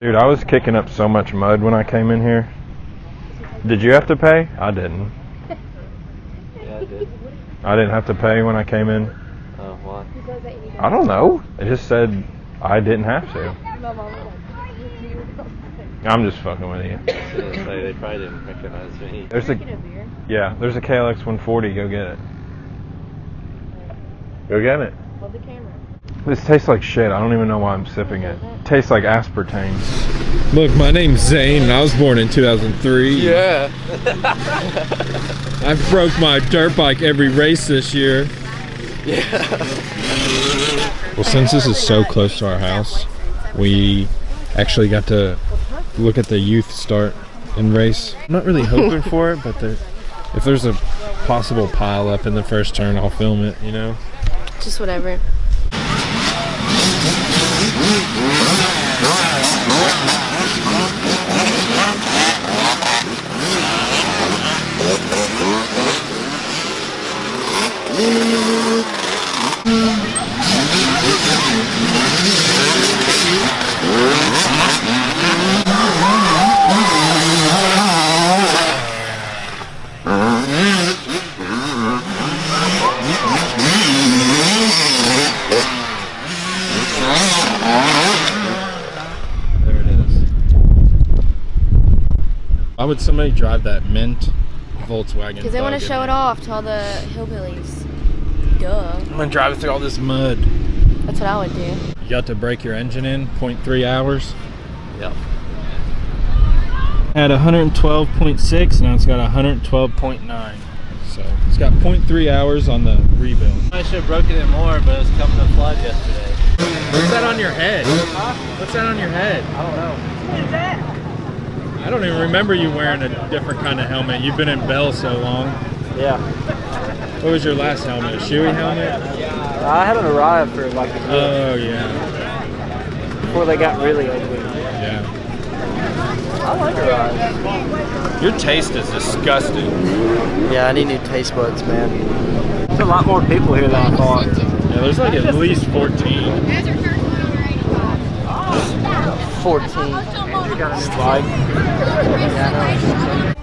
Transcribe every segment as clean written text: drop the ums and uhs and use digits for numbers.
Dude, I was kicking up so much mud when I came in here. Did you have to pay? I didn't. Yeah, I did. I didn't have to pay when I came in. Oh, why? I don't know. It just said I didn't have to. I'm just fucking with you. They probably didn't recognize me. There's a KLX 140. Go get it. Go get it. Hold the camera. This tastes like shit. I don't even know why I'm sipping it. Tastes like aspartame. Look, my name's Zane, and I was born in 2003. Yeah. I've broke my dirt bike every race this year. Yeah. Well, since this is so close to our house, we actually got to look at the youth start and race. I'm not really hoping for it, but if there's a possible pile up in the first turn, I'll film it, you know? Just whatever. Why would somebody drive that mint Volkswagen? Because they want to show it off to all the hillbillies. Duh. I'm gonna drive it through all this mud. That's what I would do. You got to break your engine in 0.3 hours. Yep. Had 112.6, now it's got 112.9. So it's got 0.3 hours on the rebuild. I should have broken it more, but it was coming to flood yesterday. What's that on your head? What's that on your head? I don't know. What is that? I don't even remember you wearing a different kind of helmet. You've been in Bell so long. Yeah. What was your last helmet? A Shoei helmet? I haven't arrived for like a year. Oh, yeah. Before they got really ugly. Yeah. I like Arrive. Your taste is disgusting. Yeah, I need new taste buds, man. There's a lot more people here than I thought. Yeah, there's like at least 14. 14. You got a new bike. Yeah, I know.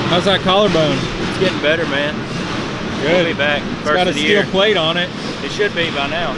How's that collarbone? It's getting better, man. Good. We'll be back. It's got a steel plate on it. It should be by now.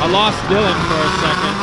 I lost Dylan for a second.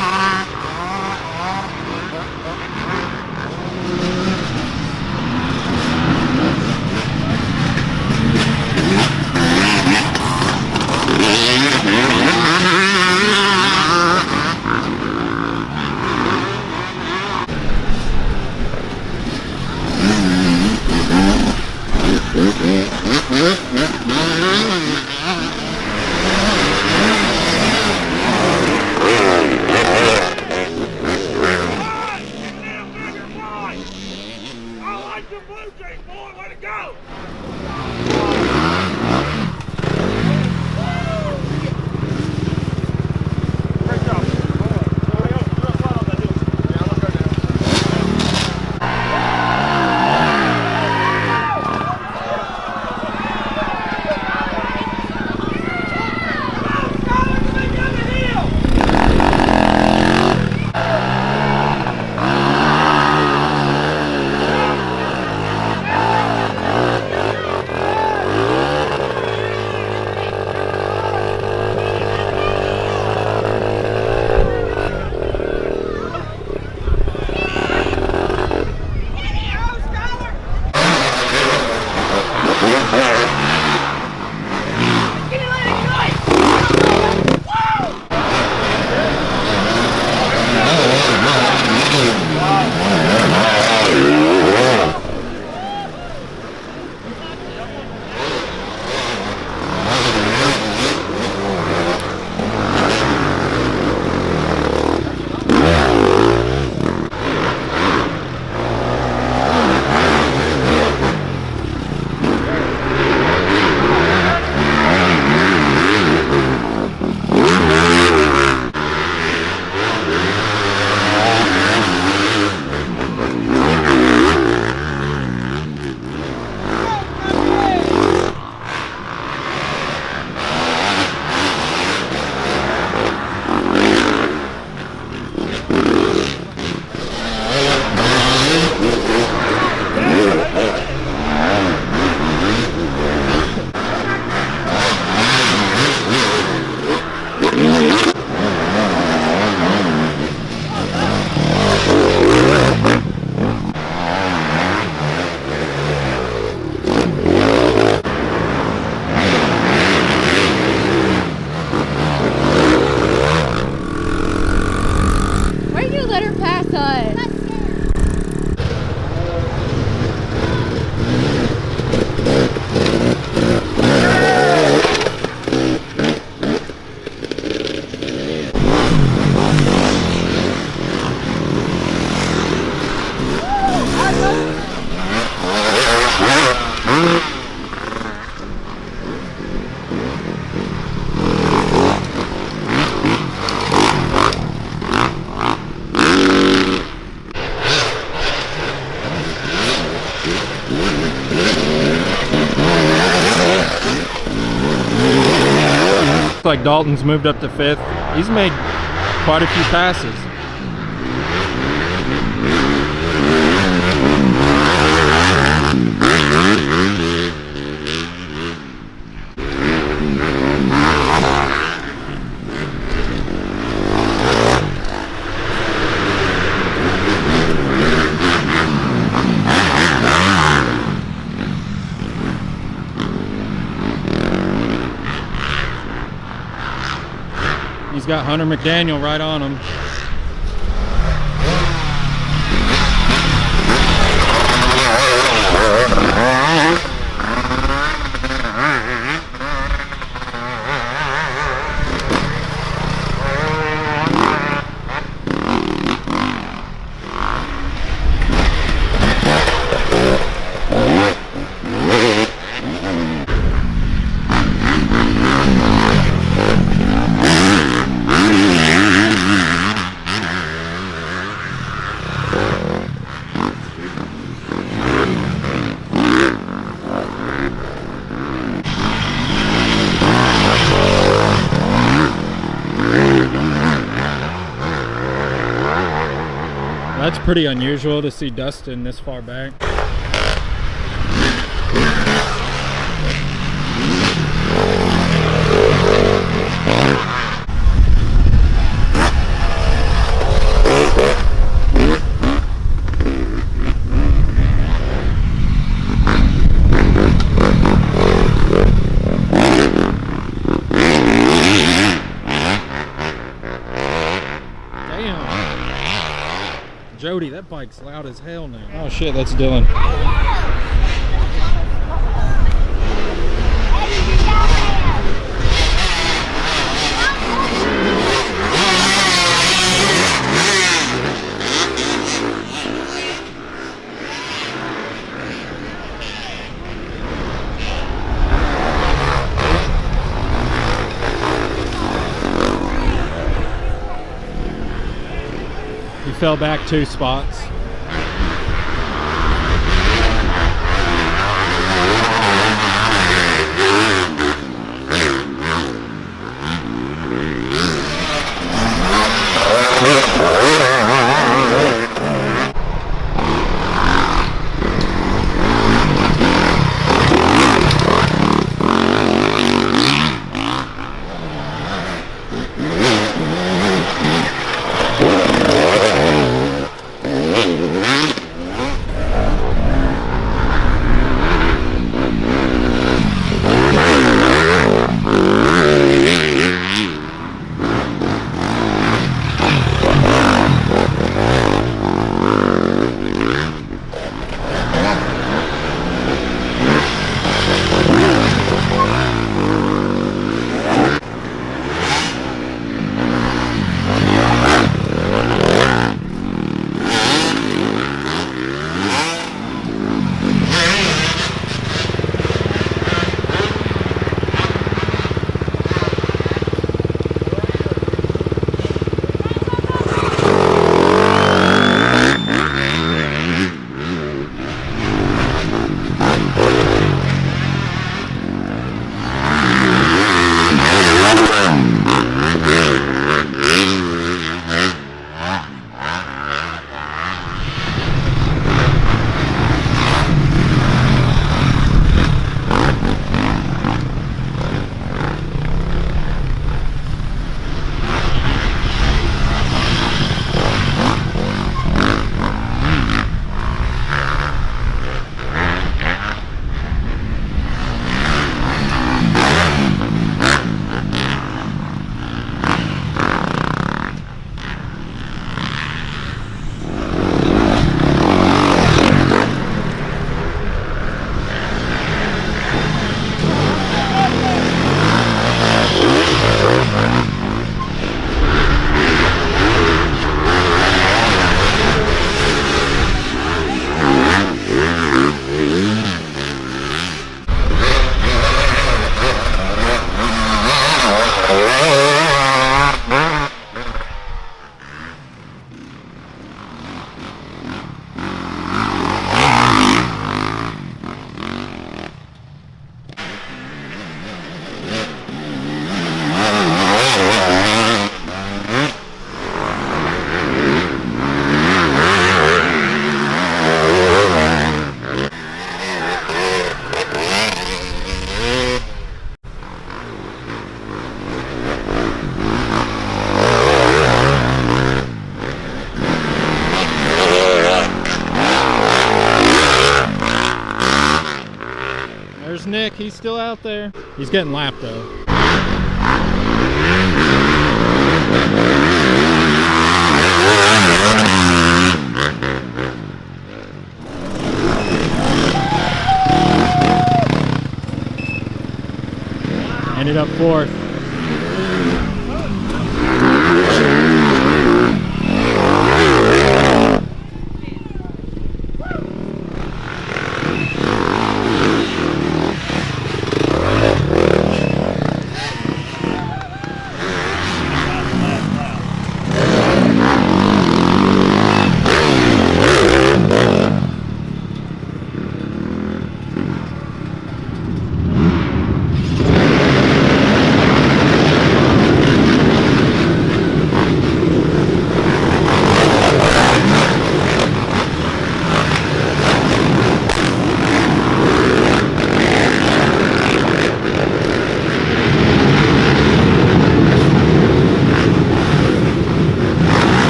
like Dalton's moved up to 5th. He's made quite a few passes. He's got Hunter McDaniel right on him. That's pretty unusual to see Dustin this far back. Jody, that bike's loud as hell now. Oh shit, that's Dylan. He fell back 2 spots. There's Nick. He's still out there. He's getting lapped though. Ended up 4th.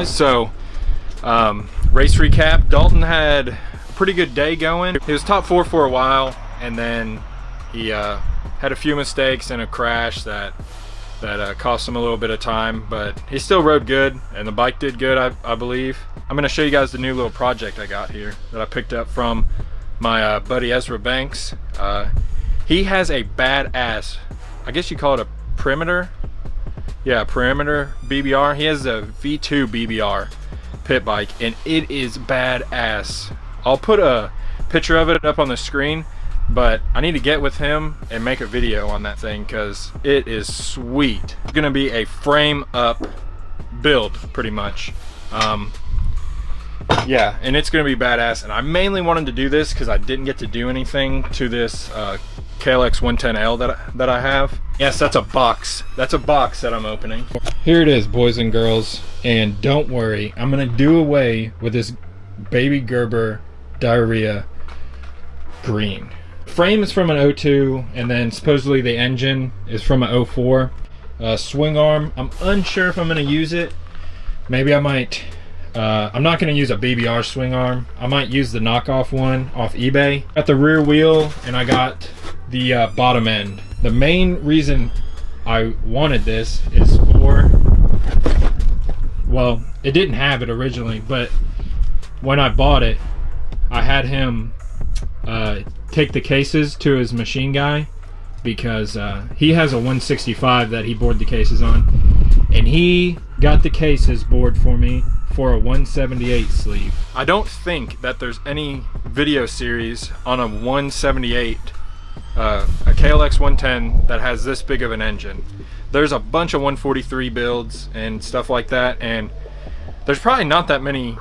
So, race recap. Dalton had a pretty good day going. He was top 4 for a while, and then he had a few mistakes and a crash that cost him a little bit of time, but he still rode good, and the bike did good, I believe. I'm going to show you guys the new little project I got here that I picked up from my buddy Ezra Banks. He has a badass, I guess you call it a perimeter. Yeah, perimeter BBR. He has a V2 BBR pit bike, and it is badass. I'll put a picture of it up on the screen, but I need to get with him and make a video on that thing because it is sweet. It's gonna be a frame up build pretty much. Yeah, and it's gonna be badass, and I mainly wanted to do this because I didn't get to do anything to this KLX 110L that I have. Yes, that's a box. That's a box that I'm opening. Here it is, boys and girls, and don't worry, I'm gonna do away with this Baby Gerber diarrhea green. Frame is from an 02, and then supposedly the engine is from an 04. Swing arm, I'm unsure if I'm gonna use it. Maybe I might. I'm not going to use a BBR swing arm. I might use the knockoff one off eBay. Got the rear wheel, and I got the bottom end. The main reason I wanted this is for, well, it didn't have it originally, but when I bought it, I had him take the cases to his machine guy because he has a 165 that he bored the cases on, and he got the cases bored for me for a 178 sleeve. I don't think that there's any video series on a 178, a KLX 110 that has this big of an engine. There's a bunch of 143 builds and stuff like that, and there's probably not that many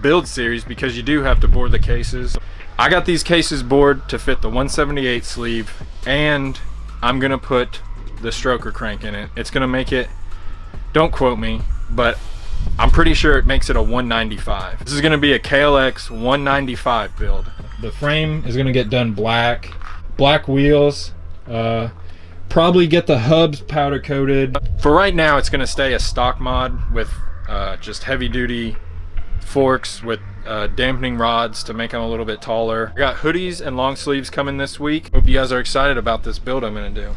build series because you do have to bore the cases. I got these cases bored to fit the 178 sleeve, and I'm gonna put the stroker crank in it. It's gonna make it, don't quote me, but I'm pretty sure it makes it a 195. This is going to be a KLX 195 build. The frame is going to get done black wheels, Probably get the hubs powder coated. For right now, it's gonna stay a stock mod with just heavy duty forks with dampening rods to make them a little bit taller. I got hoodies and long sleeves coming this week. Hope you guys are excited about this build I'm gonna do.